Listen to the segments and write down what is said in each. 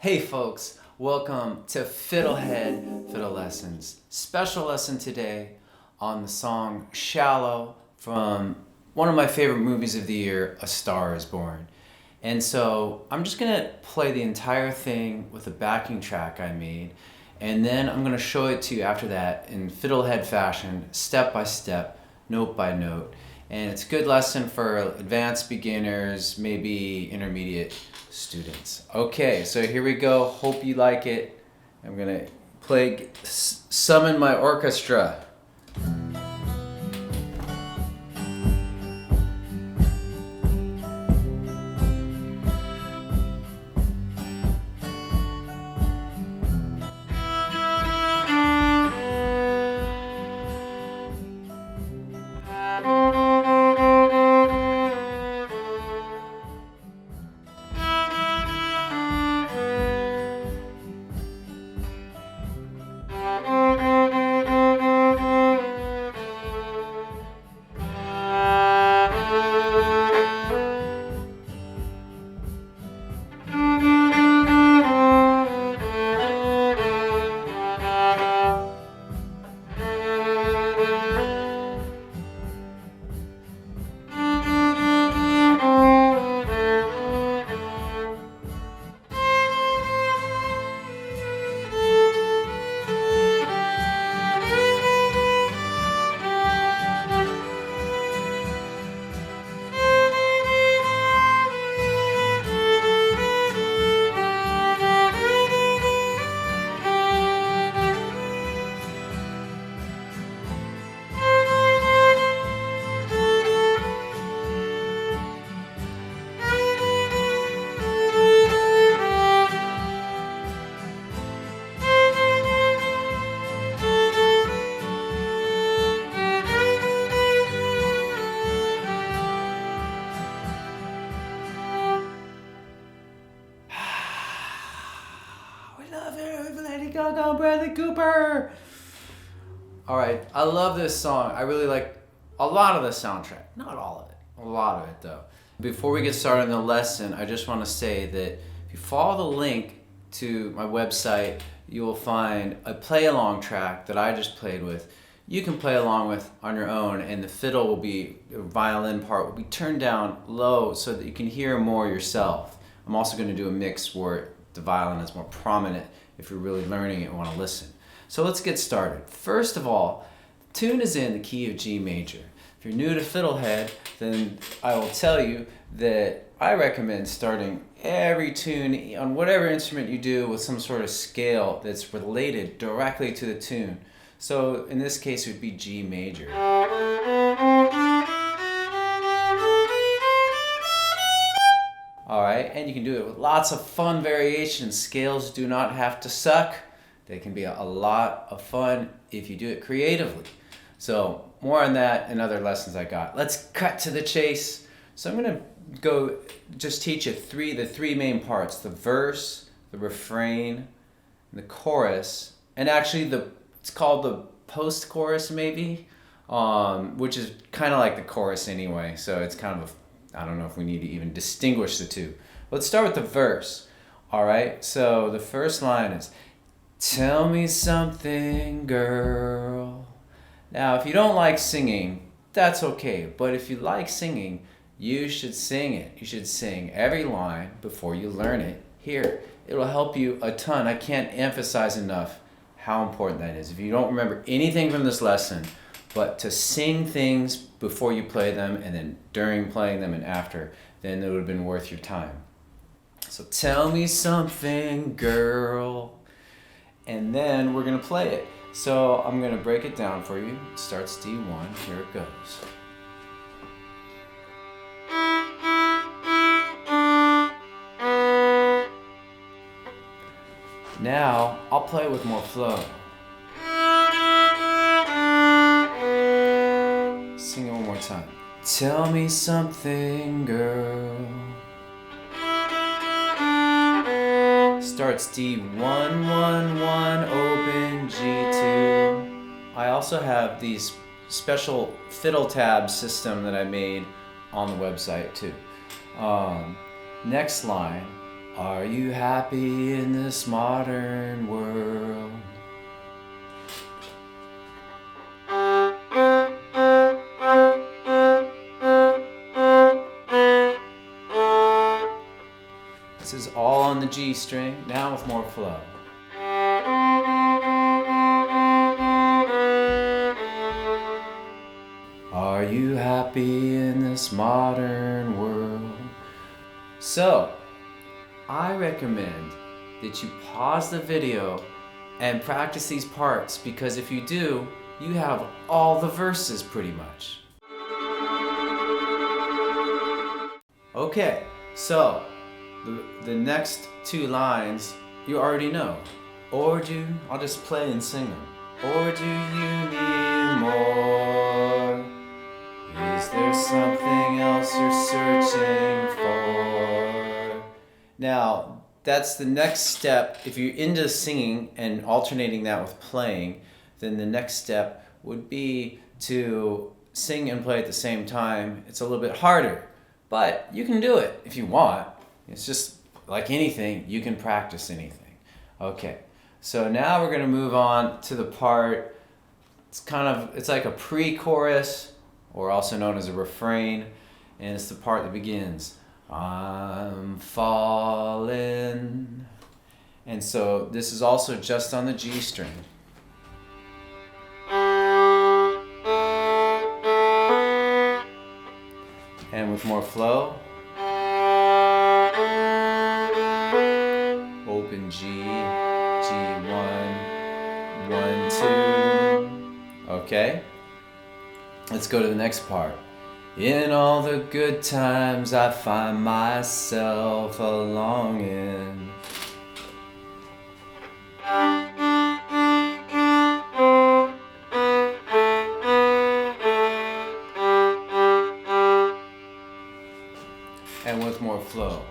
Hey folks, welcome to FiddleHed Fiddle Lessons. Special lesson today on the song Shallow from one of my favorite movies of the year, A Star is Born. And so I'm just gonna play the entire thing with a backing track I made, and then I'm gonna show it to you after that in FiddleHed fashion, step by step, note by note. And it's a good lesson for advanced beginners, maybe intermediate students. Okay, so here we go. Hope you like it. I'm gonna summon my orchestra. Go, Bradley Cooper! Alright, I love this song. I really like a lot of the soundtrack. Not all of it. A lot of it, though. Before we get started on the lesson, I just want to say that if you follow the link to my website, you will find a play-along track that I just played with. You can play along with on your own, and the fiddle will be, the violin part will be turned down low so that you can hear more yourself. I'm also going to do a mix where the violin is more prominent if you're really learning it and want to listen. So let's get started. First of all, the tune is in the key of G major. If you're new to FiddleHed, then I will tell you that I recommend starting every tune on whatever instrument you do with some sort of scale that's related directly to the tune. So in this case, it would be G major. Alright, and you can do it with lots of fun variations. Scales do not have to suck. They can be a lot of fun if you do it creatively. So more on that in other lessons I got. Let's cut to the chase. So I'm going to just teach you the three main parts: the verse, the refrain, and the chorus. And actually it's called the post-chorus maybe, which is kind of like the chorus anyway. So it's kind of I don't know if we need to even distinguish the two. Let's start with the verse. All right, so the first line is, "Tell me something, girl." Now, if you don't like singing, that's okay. But if you like singing, you should sing it. You should sing every line before you learn it. Here, it'll help you a ton. I can't emphasize enough how important that is. If you don't remember anything from this lesson, but to sing things before you play them and then during playing them and after, then it would have been worth your time. So tell me something, girl. And then we're going to play it. So I'm going to break it down for you. It starts D1. Here it goes. Now I'll play with more flow. Sing it one more time. Tell me something, girl. Starts D1, 1, 1, open, G2. I also have these special fiddle tab system that I made on the website too. Next line, Are you happy in this modern world? This is all on the G string, now with more flow. Are you happy in this modern world? So, I recommend that you pause the video and practice these parts, because if you do, you have all the verses pretty much. Okay, so the next two lines you already know. I'll just play and sing them. Or do you need more? Is there something else you're searching for? Now, that's the next step. If you're into singing and alternating that with playing, then the next step would be to sing and play at the same time. It's a little bit harder, but you can do it if you want. It's just like anything, you can practice anything. Okay, so now we're gonna move on to the part, it's like a pre-chorus, or also known as a refrain, and it's the part that begins, I'm falling. And so this is also just on the G string. And with more flow, open G, G1, 1, 2. Okay? Let's go to the next part. In all the good times I find myself a longing. And with more flow.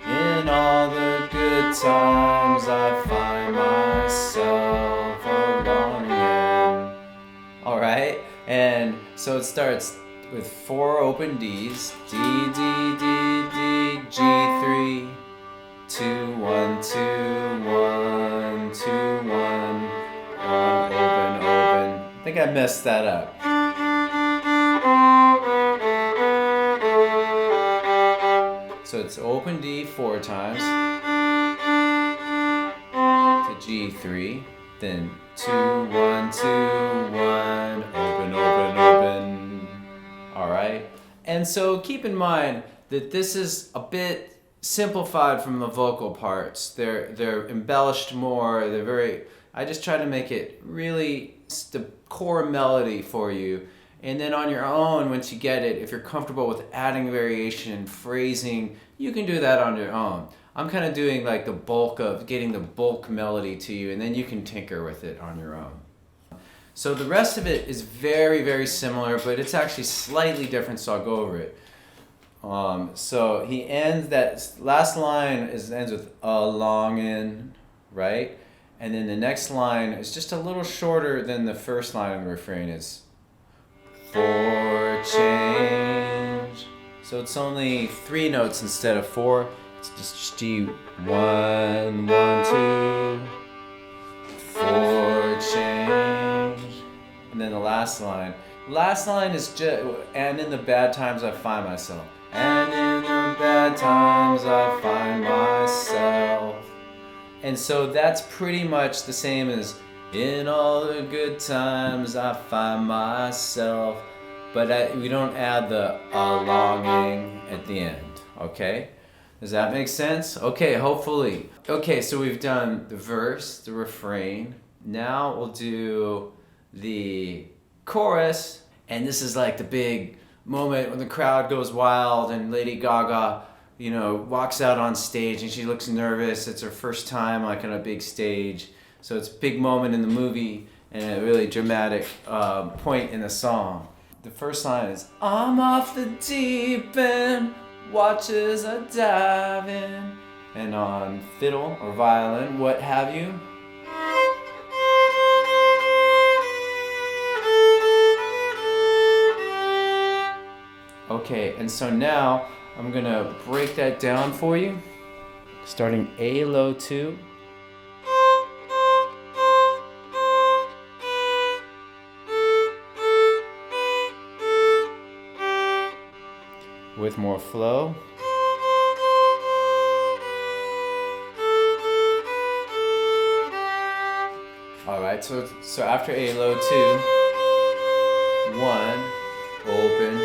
In all the good times I find myself a longing. Alright, and so it starts with 4 open Ds. D, D, D, D, G3, 2, 1, 2, 1, 2, 1, 1, open, open. I think I messed that up. So it's open D 4 times to G3, then 2, 1, 2, 1, open, open, open. All right. And so keep in mind that this is a bit simplified from the vocal parts. They're embellished more. I just try to make it really the core melody for you. And then on your own, once you get it, if you're comfortable with adding variation, phrasing, you can do that on your own. I'm kind of doing like the bulk of getting the bulk melody to you, and then you can tinker with it on your own. So the rest of it is very, very similar, but it's actually slightly different, so I'll go over it. So he ends, that last line ends with a longin', right? And then the next line is just a little shorter than the first line of the refrain is for change. So it's only 3 notes instead of 4. It's just G 1, 1, 2, for change. And then the last line. Last line is just, and in the bad times I find myself. And in the bad times I find myself. And so that's pretty much the same as in all the good times I find myself. But we don't add the longing at the end, okay? Does that make sense? Okay, hopefully. Okay, so we've done the verse, the refrain. Now we'll do the chorus. And this is like the big moment when the crowd goes wild and Lady Gaga, walks out on stage and she looks nervous. It's her first time like on a big stage. So it's a big moment in the movie and a really dramatic point in the song. The first line is, I'm off the deep end, watch as I dive in. And on fiddle or violin, what have you, Okay, and so now I'm gonna break that down for you, starting A low 2. With more flow. All right, so after A low 2, 1, open,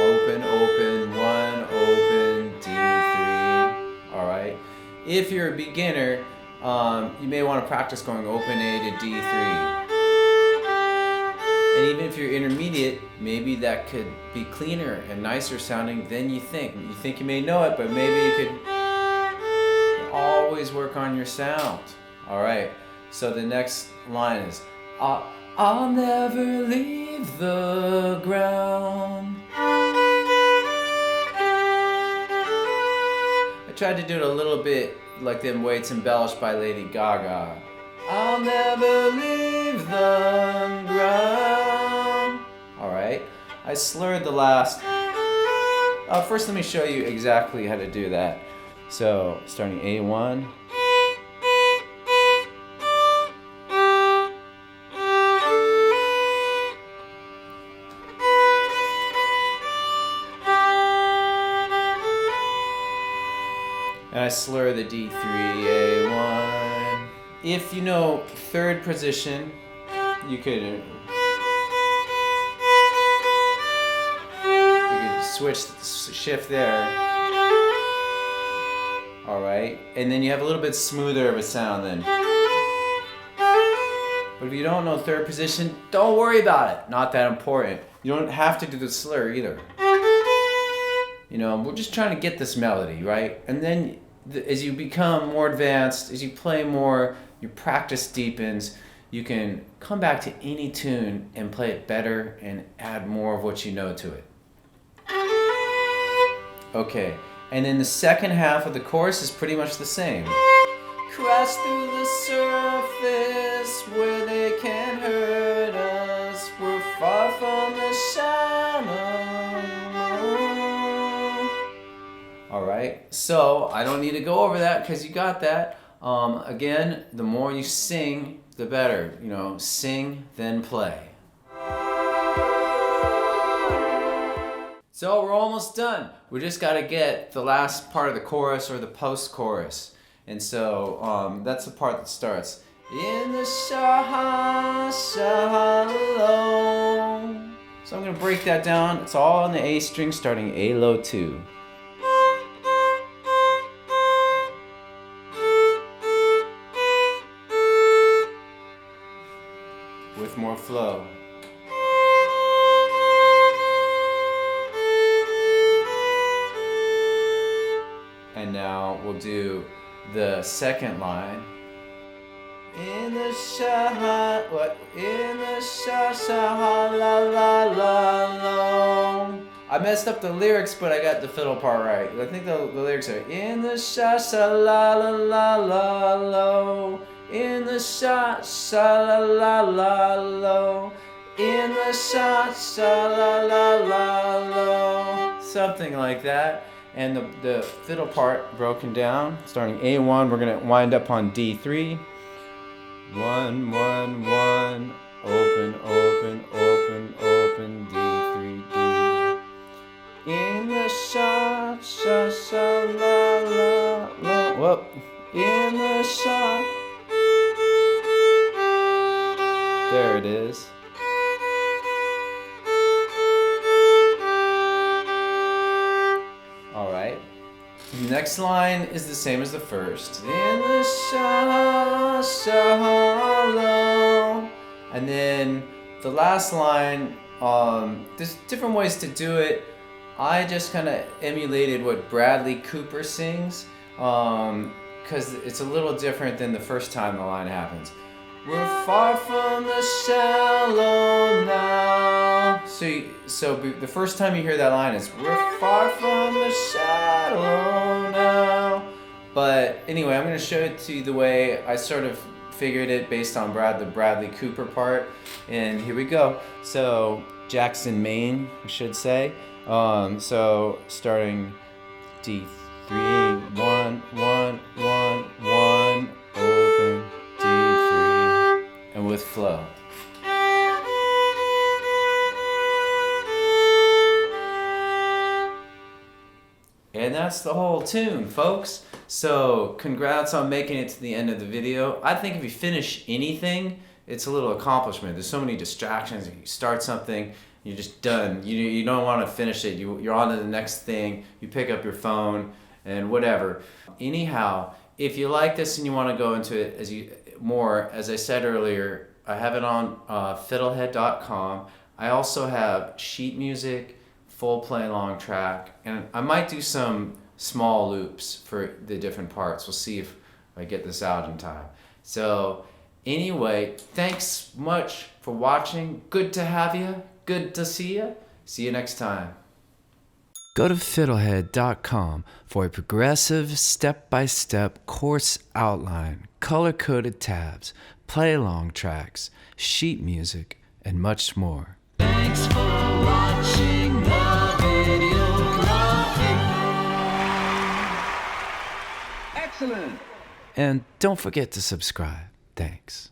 open, open, 1, open, D3. All right. If you're a beginner, you may want to practice going open A to D3. And even if you're intermediate, maybe that could be cleaner and nicer sounding than you think. You think you may know it, but maybe you could always work on your sound. All right, so the next line is, I'll never leave the ground. I tried to do it a little bit like them Waits embellished by Lady Gaga. I'll never leave the ground. All right, I slurred the last. First let me show you exactly how to do that. So starting A1. And I slur the D3, A1. If you know third position, you could shift there. All right, and then you have a little bit smoother of a sound then. But if you don't know third position, don't worry about it. Not that important. You don't have to do the slur either. You know, we're just trying to get this melody, right? And then as you become more advanced, as you play more, your practice deepens, you can come back to any tune and play it better and add more of what you know to it. Okay, and then the second half of the chorus is pretty much the same. Crash through the surface where they can't hurt us. We're far from the shadow. All right, so I don't need to go over that because you got that. Again, the more you sing, the better. You know, sing, then play. So we're almost done. We just got to get the last part of the chorus or the post-chorus. And so that's the part that starts. In the shallow. So I'm going to break that down. It's all on the A string starting A low 2. With more flow. And now we'll do the second line. In the sha, what? In the sha la la la la. I messed up the lyrics, but I got the fiddle part right. I think the lyrics are in the sha la la la la la. In the sha la la la la. In the sha la la la la. Something like that. And the fiddle part broken down, starting A1, we're gonna wind up on D3. 1, 1, 1, open, open, open, open, D3, D. In the sha, la, la, la, whoop. In the sha. There it is. The next line is the same as the first. In the shallow. And then the last line, there's different ways to do it. I just kind of emulated what Bradley Cooper sings, because it's a little different than the first time the line happens. We're far from the shallow now. So the first time you hear that line is, we're far from the shallow now. But anyway, I'm going to show it to you the way I sort of figured it based on the Bradley Cooper part. And here we go. So Jackson, Maine, I should say. So starting D3, 1, 1, 1, 1, open, D3, and with flow. And that's the whole tune, folks. So congrats on making it to the end of the video. I think if you finish anything, it's a little accomplishment. There's so many distractions. You start something, you're just done. You don't want to finish it. You're on to the next thing. You pick up your phone and whatever. Anyhow, if you like this and you want to go into it as I said earlier, I have it on FiddleHed.com. I also have sheet music, full play long track, and I might do some small loops for the different parts. We'll see if I get this out in time. So anyway, thanks much for watching. Good to have you. Good to see you. See you next time. Go to FiddleHed.com for a progressive step-by-step course outline, color-coded tabs, play-along tracks, sheet music, and much more. Thanks for watching the video. Excellent. And don't forget to subscribe. Thanks.